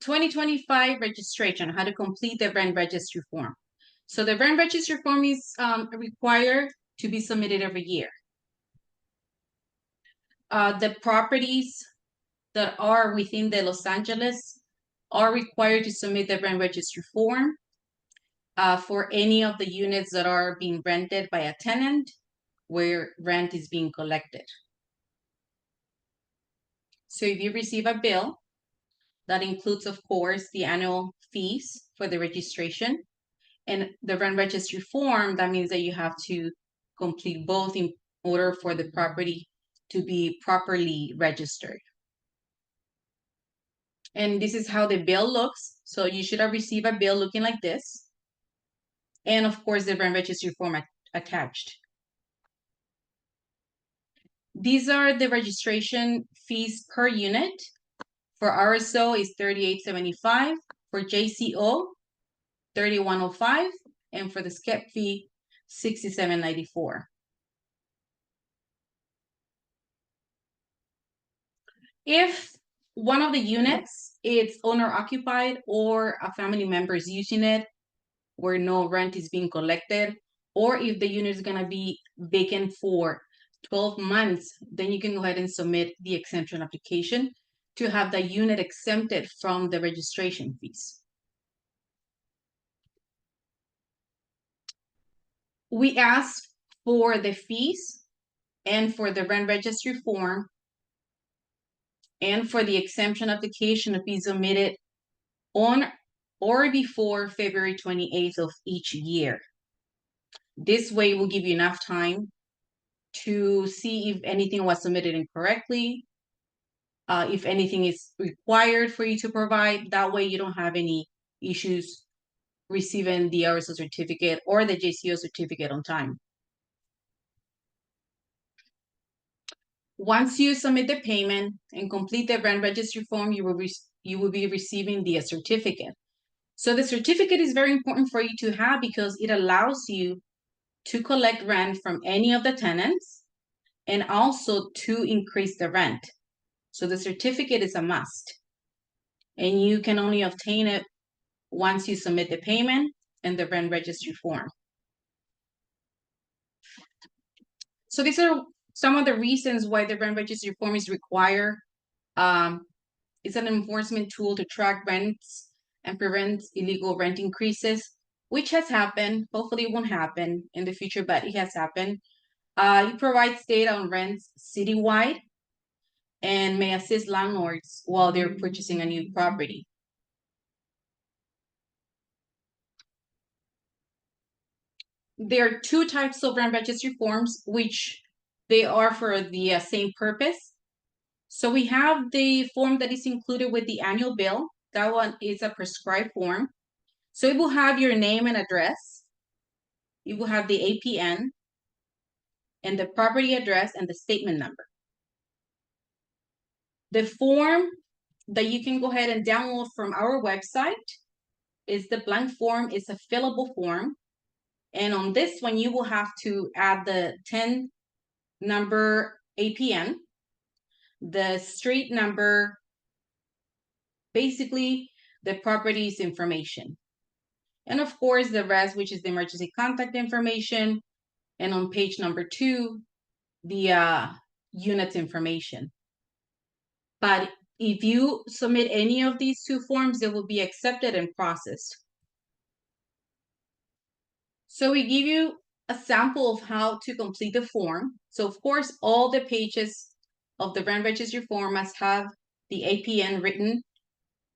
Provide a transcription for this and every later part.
2025 registration, how to complete the rent registry form. So the rent registry form is required to be submitted every year. The properties that are within the Los Angeles are required to submit the rent registry form for any of the units that are being rented by a tenant where rent is being collected. So if you receive a bill, that includes, of course, the annual fees for the registration and the rent registry form. That means that you have to complete both in order for the property to be properly registered. And this is how the bill looks. So you should have received a bill looking like this. And of course, the rent registry form attached. These are the registration fees per unit. For RSO is $38.75. For JCO, $31.05. And for the SCEP fee, $67.94. If one of the units is owner occupied or a family member is using it where no rent is being collected, or if the unit is going to be vacant for 12 months, then you can go ahead and submit the exemption application to have the unit exempted from the registration fees. We ask for the fees and for the rent registry form and for the exemption application to be submitted on or before February 28th of each year. This way will give you enough time to see if anything was submitted incorrectly, if anything is required for you to provide. That way you don't have any issues receiving the RSO certificate or the JCO certificate on time. Once you submit the payment and complete the rent registry form, you will be receiving the certificate. So the certificate is very important for you to have because it allows you to collect rent from any of the tenants and also to increase the rent. So the certificate is a must. And you can only obtain it once you submit the payment and the rent registry form. So these are some of the reasons why the rent registry form is required. It's an enforcement tool to track rents and prevent illegal rent increases, which has happened. Hopefully it won't happen in the future, but it has happened. It provides data on rents citywide and may assist landlords while they're purchasing a new property. There are two types of rent registry forms, which they are for the same purpose. So we have the form that is included with the annual bill. That one is a prescribed form. So it will have your name and address. It will have the APN and the property address and the statement number. The form that you can go ahead and download from our website is the blank form. It's a fillable form. And on this one, you will have to add the 10 number APN, the street number, basically the property's information. And of course, the rest, which is the emergency contact information. And on page number 2, the unit's information. But if you submit any of these two forms, they will be accepted and processed. So we give you a sample of how to complete the form. So of course, all the pages of the rent registry form must have the APN written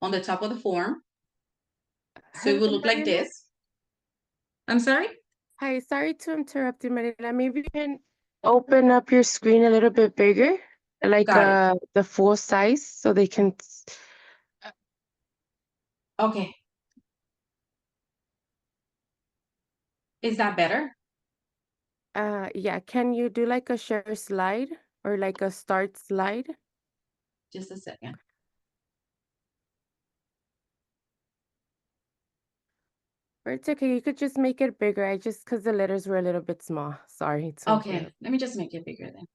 on the top of the form. So it will look like this. I'm sorry? Hi, sorry to interrupt you, Marina. Maybe you can open up your screen a little bit bigger, like the full size, so they can. Okay. Is that better? Yeah. Can you do like a share slide or like a start slide? Just a second. Or it's okay. You could just make it bigger. Because the letters were a little bit small. Sorry. Okay, let me just make it bigger then.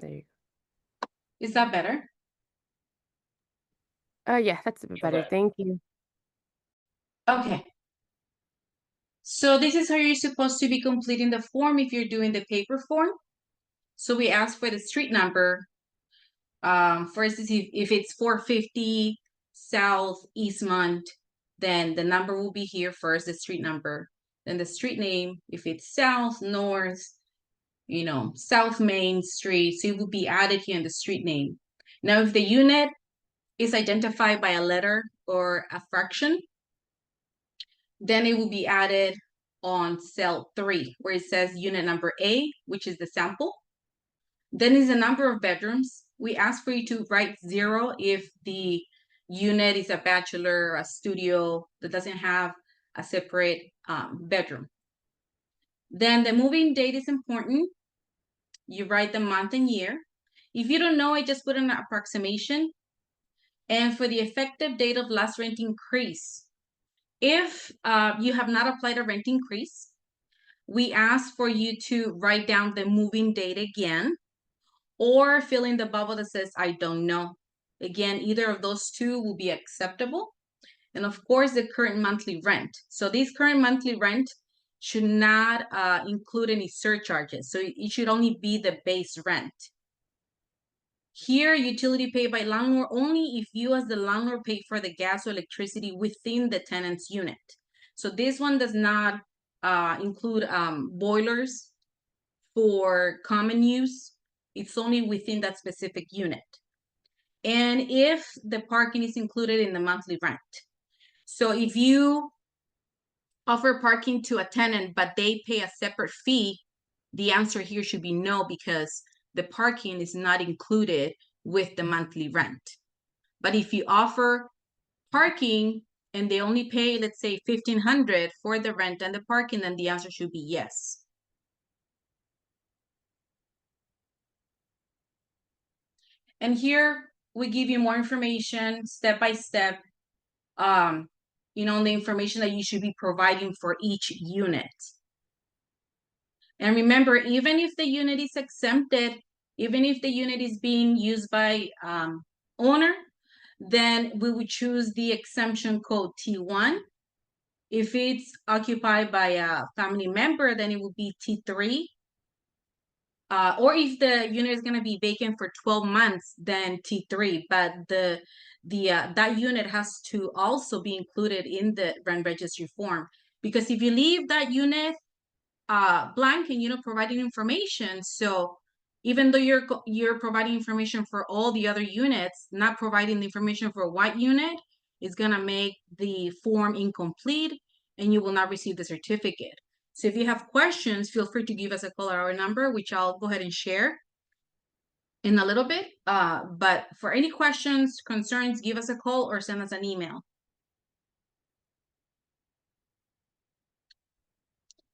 There you go. Is that better? Yeah, that's a bit better. Thank you. Okay. So this is how you're supposed to be completing the form if you're doing the paper form. So we ask for the street number. For instance, if it's 450 South Eastmont, then the number will be here first, the street number. Then the street name, if it's South, North, South Main Street, so it will be added here in the street name. Now, if the unit is identified by a letter or a fraction, then it will be added on cell 3, where it says unit number A, which is the sample. Then is the number of bedrooms. We ask for you to write 0 if the unit is a bachelor, a studio that doesn't have a separate bedroom. Then the moving date is important. You write the month and year. If you don't know, I just put an approximation. And for the effective date of last rent increase, if you have not applied a rent increase, we ask for you to write down the moving date again, or fill in the bubble that says, I don't know. Again, either of those two will be acceptable. And of course, the current monthly rent. So this current monthly rent should not include any surcharges. So it should only be the base rent. Here, utility paid by landlord only if you as the landlord pay for the gas or electricity within the tenant's unit. So this one does not include boilers for common use. It's only within that specific unit. And if the parking is included in the monthly rent. So if you offer parking to a tenant, but they pay a separate fee, the answer here should be no, because the parking is not included with the monthly rent. But if you offer parking and they only pay, let's say, $1,500 for the rent and the parking, then the answer should be yes. And here we give you more information step by step, the information that you should be providing for each unit. And remember, even if the unit is exempted, even if the unit is being used by owner, then we would choose the exemption code T1. If it's occupied by a family member, then it would be T3. Or if the unit is going to be vacant for 12 months, then T3. But that unit has to also be included in the rent registry form. Because if you leave that unit blank and providing information, so even though you're providing information for all the other units, not providing the information for one unit is gonna make the form incomplete and you will not receive the certificate. So if you have questions, feel free to give us a call at our number, which I'll go ahead and share in a little bit. But for any questions, concerns, give us a call or send us an email.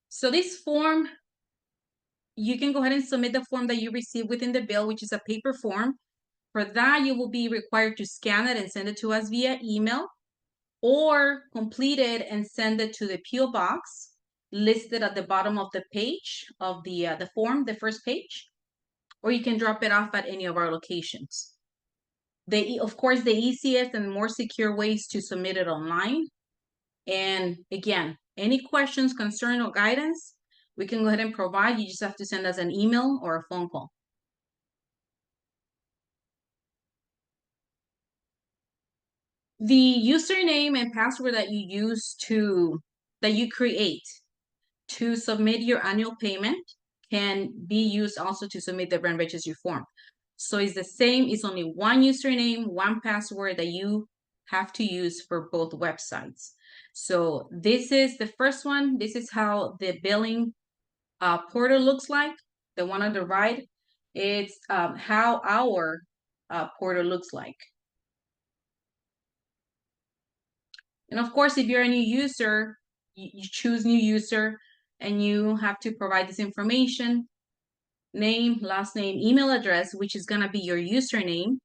So this form, you can go ahead and submit the form that you received within the bill, which is a paper form. For that, you will be required to scan it and send it to us via email, or complete it and send it to the PO box listed at the bottom of the page of the form, the first page, or you can drop it off at any of our locations. Of course, the easiest and more secure ways to submit it online. And again, any questions, concern, or guidance, we can go ahead and provide. You just have to send us an email or a phone call. The username and password that you create to submit your annual payment can be used also to submit the rent registry form. So it's the same, it's only one username, one password that you have to use for both websites. So this is the first one. This is how the billing portal looks like. The one on the right, it's how our portal looks like. And of course, if you're a new user, you choose new user and you have to provide this information: name, last name, email address, which is going to be your username,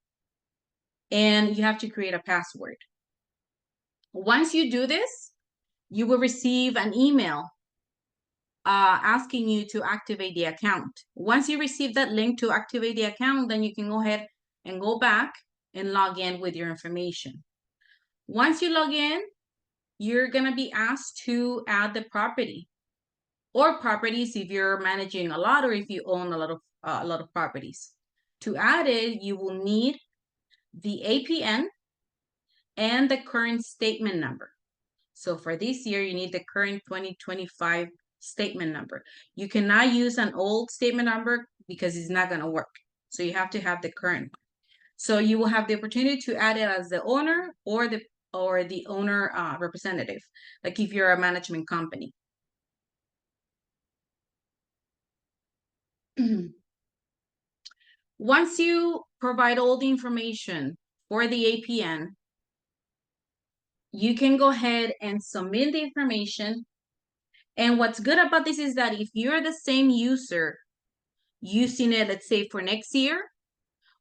and you have to create a password. Once you do this, you will receive an email asking you to activate the account. Once you receive that link to activate the account, then you can go ahead and go back and log in with your information. Once you log in, you're going to be asked to add the property or properties if you're managing a lot or if you own a lot of properties. To add it, you will need the APN and the current statement number. So for this year, you need the current 2025 statement number. You cannot use an old statement number because it's not going to work. So you have to have the current one. So you will have the opportunity to add it as the owner or the owner representative, like if you're a management company. Once you provide all the information for the APN, you can go ahead and submit the information. And what's good about this is that if you're the same user using it, let's say for next year,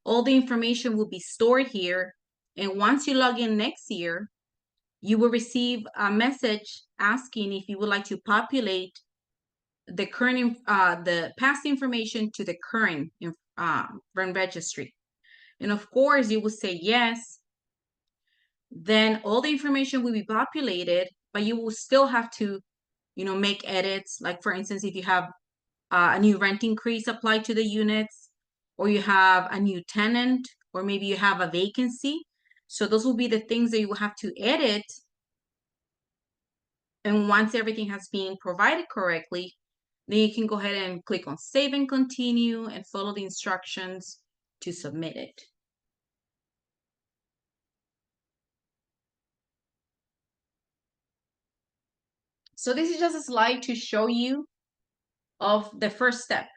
all the information will be stored here. And once you log in next year, you will receive a message asking if you would like to populate the current, the past information to the current rent registry. And of course, you will say yes. Then all the information will be populated, but you will still have to, make edits. Like for instance, if you have a new rent increase applied to the units, or you have a new tenant, or maybe you have a vacancy. So those will be the things that you will have to edit. And once everything has been provided correctly, then you can go ahead and click on Save and Continue and follow the instructions to submit it. So this is just a slide to show you of the first step.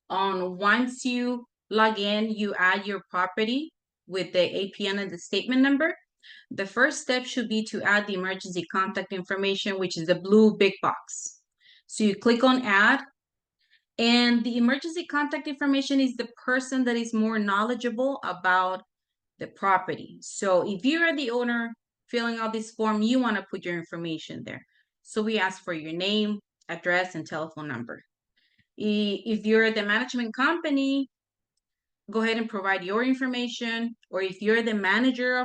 Once you log in, you add your property with the APN and the statement number. The first step should be to add the emergency contact information, which is the blue big box. So you click on Add, and the emergency contact information is the person that is more knowledgeable about the property. So if you are the owner filling out this form, you want to put your information there. So we ask for your name, address, and telephone number. If you're the management company, go ahead and provide your information. Or if you're the manager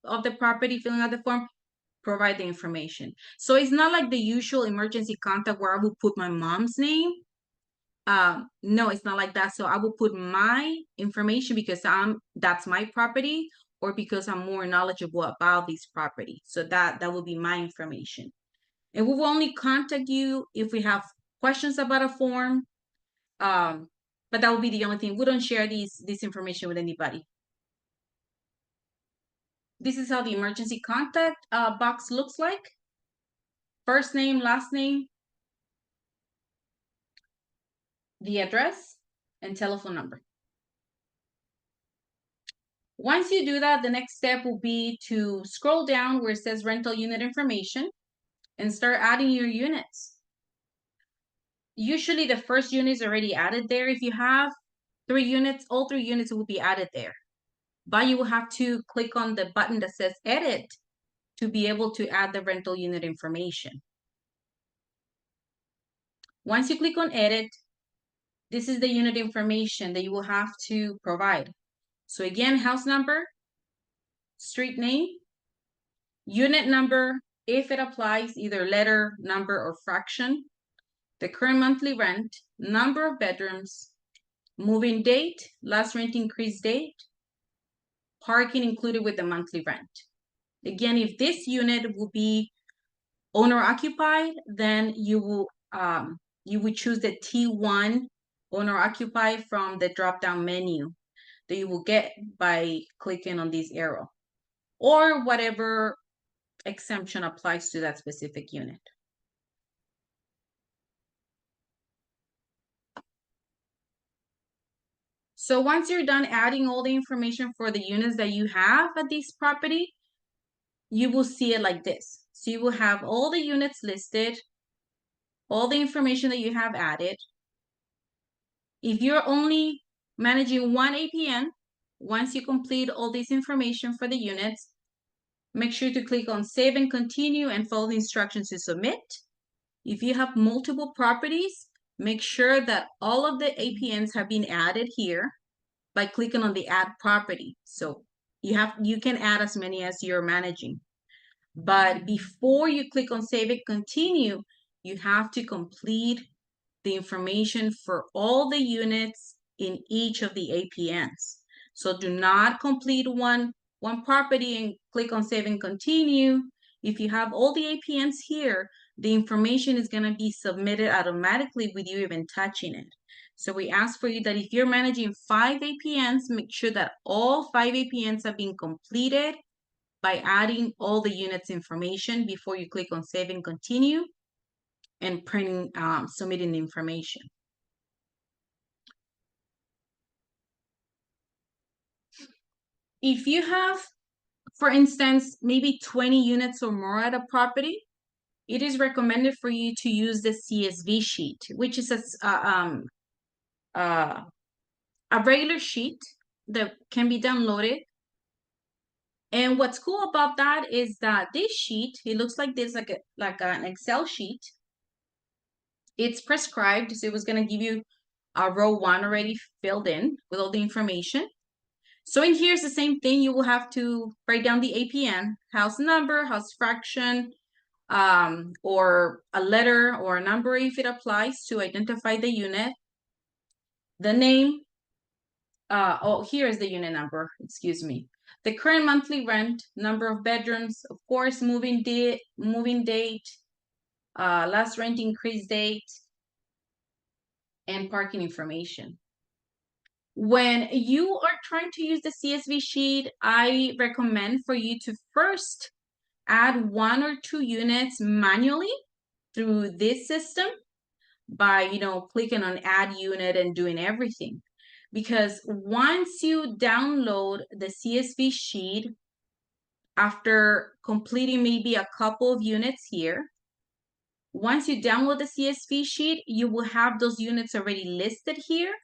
of the property filling out the form, provide the information. So it's not like the usual emergency contact where I will put my mom's name. No, it's not like that. So I will put my information because that's my property, or because I'm more knowledgeable about this property. So that will be my information. And we will only contact you if we have questions about a form. But that will be the only thing. We don't share this information with anybody. This is how the emergency contact box looks like. First name, last name, the address, and telephone number. Once you do that, the next step will be to scroll down where it says rental unit information and start adding your units. Usually the first unit is already added there. If you have 3 units, all 3 units will be added there. But you will have to click on the button that says Edit to be able to add the rental unit information. Once you click on Edit, this is the unit information that you will have to provide. So again, house number, street name, unit number, if it applies, either letter, number, or fraction, the current monthly rent, number of bedrooms, moving date, last rent increase date, parking included with the monthly rent. Again, if this unit will be owner occupied, then you would choose the T1 owner occupied from the drop-down menu that you will get by clicking on this arrow, or whatever exemption applies to that specific unit. So once you're done adding all the information for the units that you have at this property, you will see it like this. So you will have all the units listed, all the information that you have added. If you're only managing one APN, once you complete all this information for the units, make sure to click on Save and Continue and follow the instructions to submit. If you have multiple properties, make sure that all of the APNs have been added here by clicking on the Add Property. So you can add as many as you're managing. But before you click on save and continue, you have to complete the information for all the units in each of the APNs. So do not complete one property and click on save and continue. If you have all the APNs here, the information is going to be submitted automatically with you even touching it. So we ask for you that if you're managing 5 APNs, make sure that all 5 APNs have been completed by adding all the units information before you click on save and continue and printing, submitting the information. If you have, for instance, maybe 20 units or more at a property, it is recommended for you to use the CSV sheet, which is a regular sheet that can be downloaded. And what's cool about that is that this sheet, it looks like this, like an Excel sheet. It's prescribed, so it was going to give you a row 1 already filled in with all the information. So in here is the same thing. You will have to write down the APN, house number, house fraction, or a letter or a number if it applies to identify the unit, the name. Oh, here is the unit number, excuse me. The current monthly rent, number of bedrooms, of course, moving date, last rent increase date, and parking information. When you are trying to use the CSV sheet, I recommend for you to first add 1 or 2 units manually through this system by, clicking on add unit and doing everything. Because once you download the CSV sheet, after completing maybe a couple of units here, once you download the CSV sheet, you will have those units already listed here.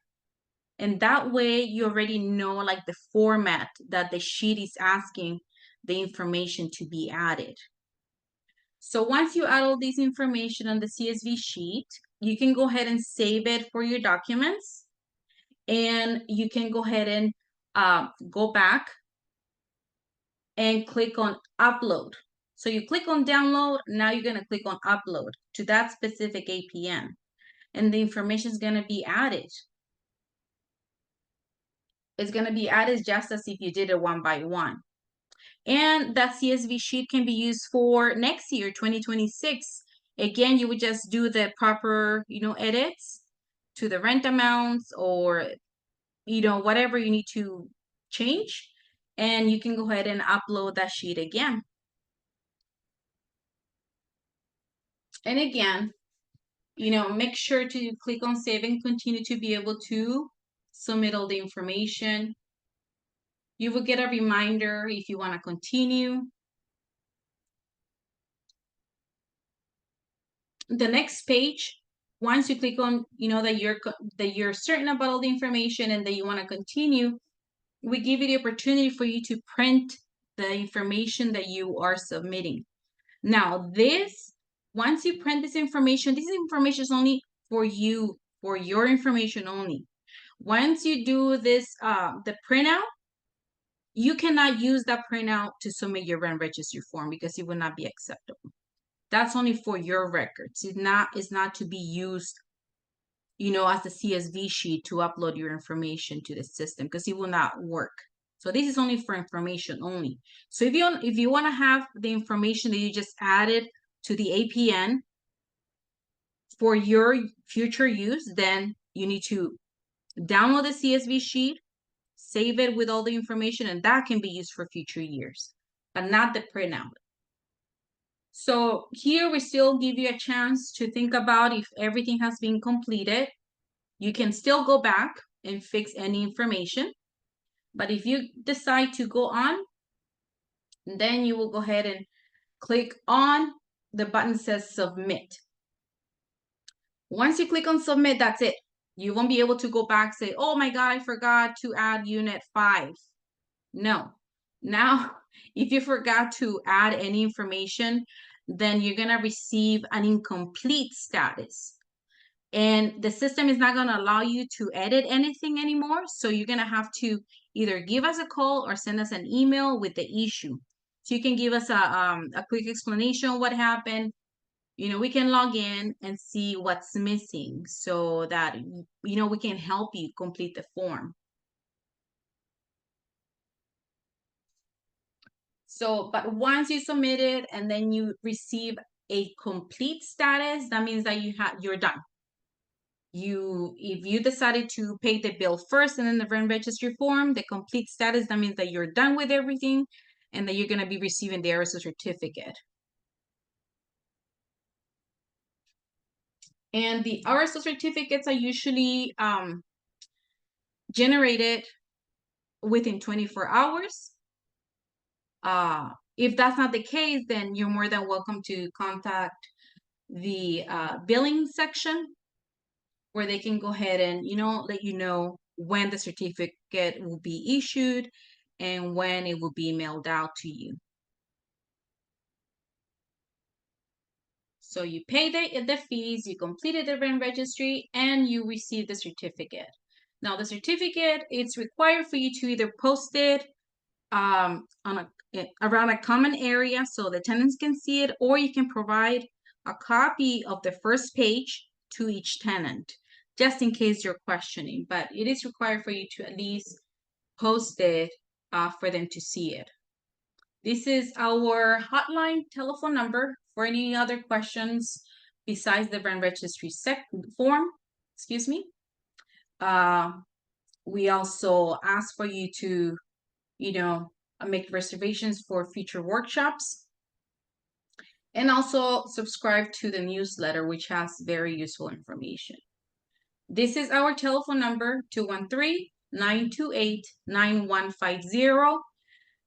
And that way you already know like the format that the sheet is asking the information to be added. So once you add all this information on the CSV sheet, you can go ahead and save it for your documents. And you can go ahead and go back and click on upload. So you click on download, now you're going to click on upload to that specific APN. And the information is going to be added. It's going to be added just as if you did it 1 by 1. And that CSV sheet can be used for next year, 2026. Again, you would just do the proper, edits to the rent amounts or, whatever you need to change. And you can go ahead and upload that sheet again. And again, make sure to click on save and continue to be able to submit all the information. You will get a reminder if you want to continue. The next page, once you click on, that you're certain about all the information and that you want to continue, we give you the opportunity for you to print the information that you are submitting. Now, once you print this information is only for you, for your information only. Once you do this, the printout, you cannot use that printout to submit your rent registry form because it will not be acceptable. That's only for your records. It's not to be used, as the CSV sheet to upload your information to the system because it will not work. So this is only for information only. So if you want to have the information that you just added to the APN for your future use, then you need to download the CSV sheet, save it with all the information, and that can be used for future years, but not the printout. So here we still give you a chance to think about if everything has been completed. You can still go back and fix any information. But if you decide to go on, then you will go ahead and click on the button that says submit. Once you click on submit, that's it. You won't be able to go back and say, oh my God, I forgot to add unit 5. No. Now, if you forgot to add any information, then you're going to receive an incomplete status. And the system is not going to allow you to edit anything anymore. So you're going to have to either give us a call or send us an email with the issue. So you can give us a quick explanation what happened. We can log in and see what's missing so that, we can help you complete the form. So, but once you submit it and then you receive a complete status, that means that you're done. If you decided to pay the bill first and then the rent registry form, the complete status, that means that you're done with everything and that you're going to be receiving the RSO certificate. And the RSO certificates are usually generated within 24 hours. If that's not the case, then you're more than welcome to contact the billing section, where they can go ahead and, let you know when the certificate will be issued and when it will be mailed out to you. So you pay the fees, you completed the rent registry, and you receive the certificate. Now the certificate, it's required for you to either post it around a common area so the tenants can see it, or you can provide a copy of the first page to each tenant, just in case you're questioning. But it is required for you to at least post it for them to see it. This is our hotline telephone number for any other questions besides the rent registry form. Excuse me. We also ask for you to, make reservations for future workshops, and also subscribe to the newsletter, which has very useful information. This is our telephone number, 213-928-9150.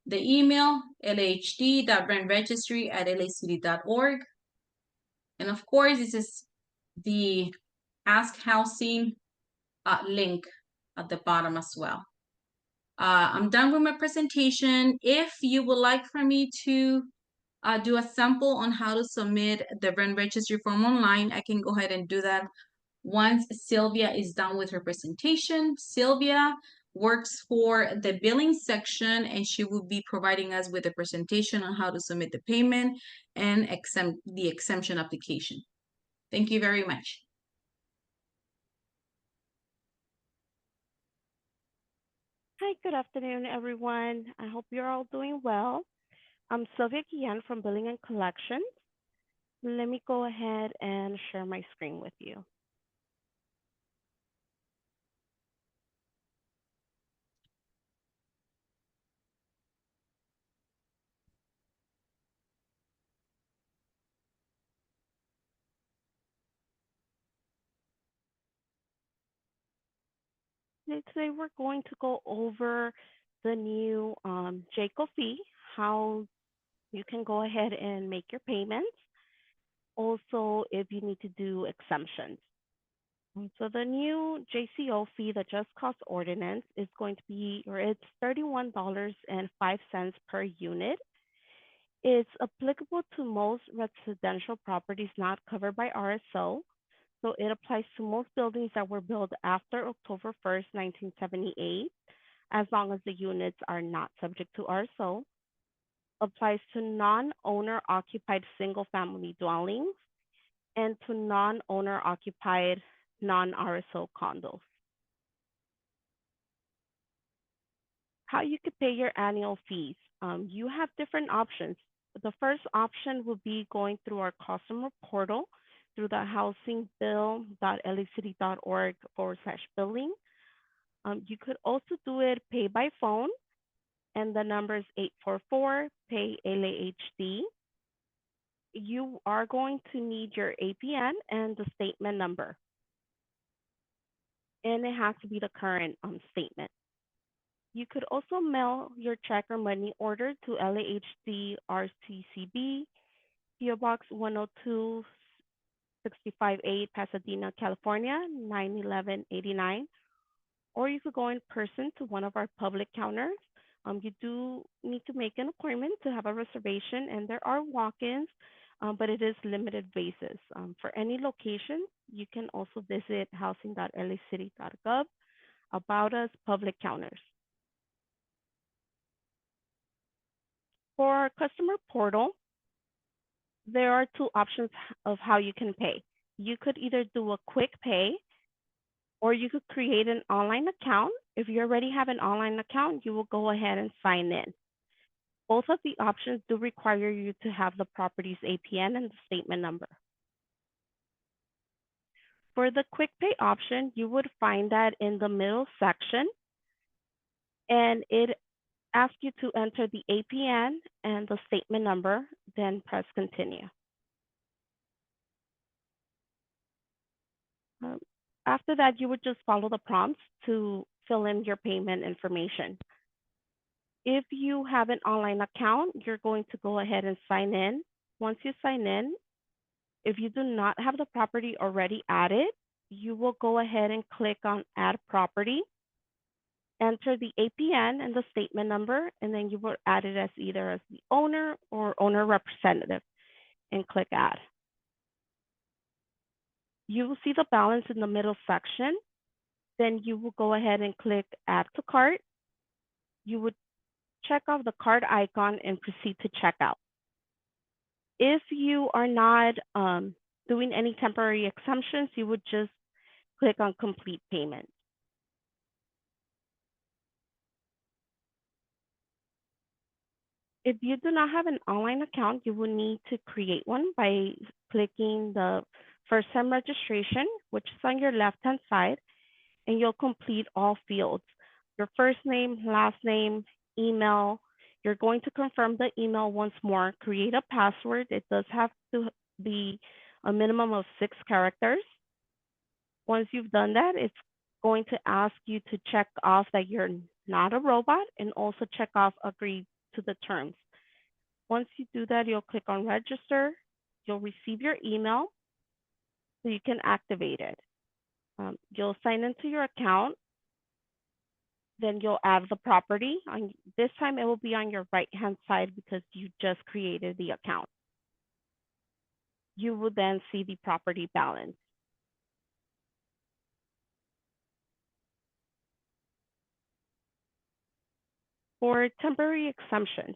The email, lahd.rentregistry@lacity.org. And of course, this is the Ask Housing link at the bottom as well. I'm done with my presentation. If you would like for me to do a sample on how to submit the rent registry form online, I can go ahead and do that once Sylvia is done with her presentation. Sylvia works for the billing section, and she will be providing us with a presentation on how to submit the payment and the exemption application. Thank you very much. Hi, good afternoon, everyone. I hope you're all doing well. I'm Sylvia Guillen from Billing and Collections. Let me go ahead and share my screen with you. Today we're going to go over the new JCO fee, how you can go ahead and make your payments. Also, if you need to do exemptions. So the new JCO fee that just cost ordinance is going to be, or it's $31.05 per unit. It's applicable to most residential properties not covered by RSO. So it applies to most buildings that were built after October 1st, 1978, as long as the units are not subject to RSO. Applies to non-owner occupied single-family dwellings and to non-owner occupied non-RSO condos. How you could pay your annual fees. You have different options. The first option will be going through our customer portal through the housingbill.lacity.org/billing. You could also do it pay by phone, and the number is 844-PAY-LAHD. You are going to need your APN and the statement number. And it has to be the current statement. You could also mail your check or money order to LAHD RCCB, PO Box 102-658, Pasadena, California, 91189. Or you could go in person to one of our public counters. You do need to make an appointment to have a reservation, and there are walk-ins, but it is limited basis. For any location, you can also visit housing.lacity.gov, About Us, public counters. For our customer portal, there are two options of how you can pay. You could either do a quick pay, or you could create an online account. If you already have an online account, you will go ahead and sign in. Both of the options do require you to have the property's APN and the statement number. For the quick pay option, you would find that in the middle section, and it asks you to enter the APN and the statement number, then press continue. After that, you would just follow the prompts to fill in your payment information. If you have an online account, you're going to go ahead and sign in. Once you sign in, if you do not have the property already added, you will go ahead and click on Add Property, enter the APN and the statement number, and then you will add it as either as the owner or owner representative, and click Add. You will see the balance in the middle section. Then you will go ahead and click Add to Cart. You would check off the card icon and proceed to checkout. If you are not doing any temporary exemptions, you would just click on Complete Payment. If you do not have an online account, you will need to create one by clicking the first time registration, which is on your left-hand side, and you'll complete all fields. Your first name, last name, email. You're going to confirm the email once more, create a password. It does have to be a minimum of 6 characters. Once you've done that, it's going to ask you to check off that you're not a robot and also check off agree to the terms. Once you do that, you'll click on register. You'll receive your email so you can activate it. You'll sign into your account. Then you'll add the property. This time it will be on your right-hand side because you just created the account. You will then see the property balance. For temporary exemptions,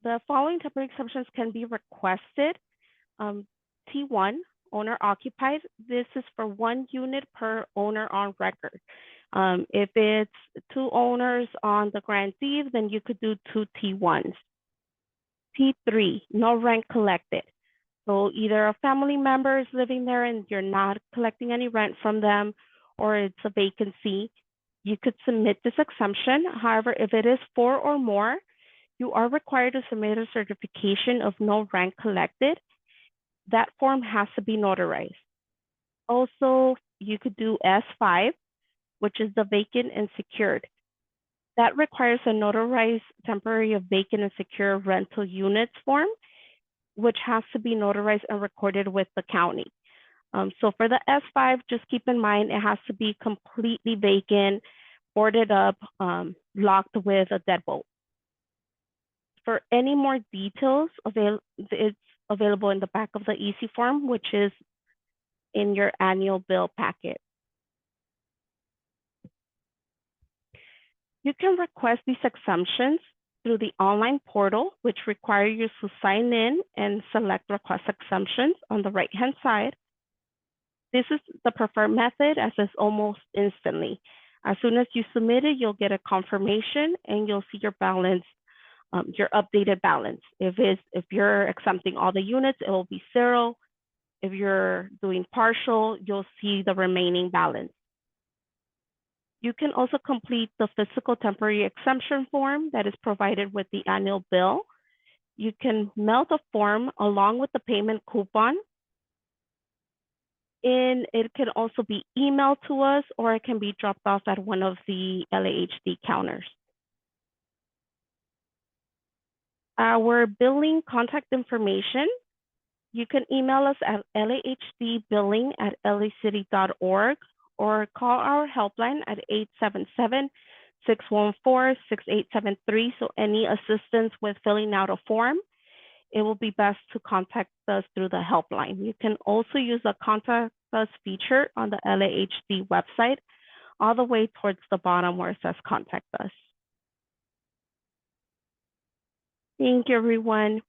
the following temporary exemptions can be requested. T1, owner occupied. This is for 1 unit per owner on record. If it's 2 owners on the grantee, then you could do 2 T1s. T3, no rent collected. So either a family member is living there and you're not collecting any rent from them, or it's a vacancy, you could submit this exemption. However, if it is 4 or more, you are required to submit a certification of no rent collected. That form has to be notarized. Also, you could do S5, which is the vacant and secured. That requires a notarized temporary of vacant and secure rental units form, which has to be notarized and recorded with the county. So for the S5, just keep in mind, it has to be completely vacant, boarded up, locked with a deadbolt. For any more details, it's available in the back of the EC form, which is in your annual bill packet. You can request these exemptions through the online portal, which require you to sign in and select request exemptions on the right-hand side. This is the preferred method as it's almost instantly. As soon as you submit it, you'll get a confirmation and you'll see your balance, your updated balance. If you're exempting all the units, it will be 0. If you're doing partial, you'll see the remaining balance. You can also complete the physical temporary exemption form that is provided with the annual bill. You can mail the form along with the payment coupon. And it can also be emailed to us, or it can be dropped off at one of the LAHD counters. Our billing contact information, you can email us at lahdbilling@lacity.org or call our helpline at 877-614-6873. So any assistance with filling out a form, it will be best to contact us through the helpline. You can also use the contact us feature on the LAHD website, all the way towards the bottom where it says contact us. Thank you, everyone.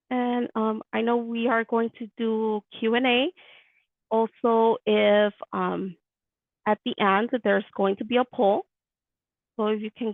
And I know we are going to do Q&A. Also, if at the end there's going to be a poll, so if you can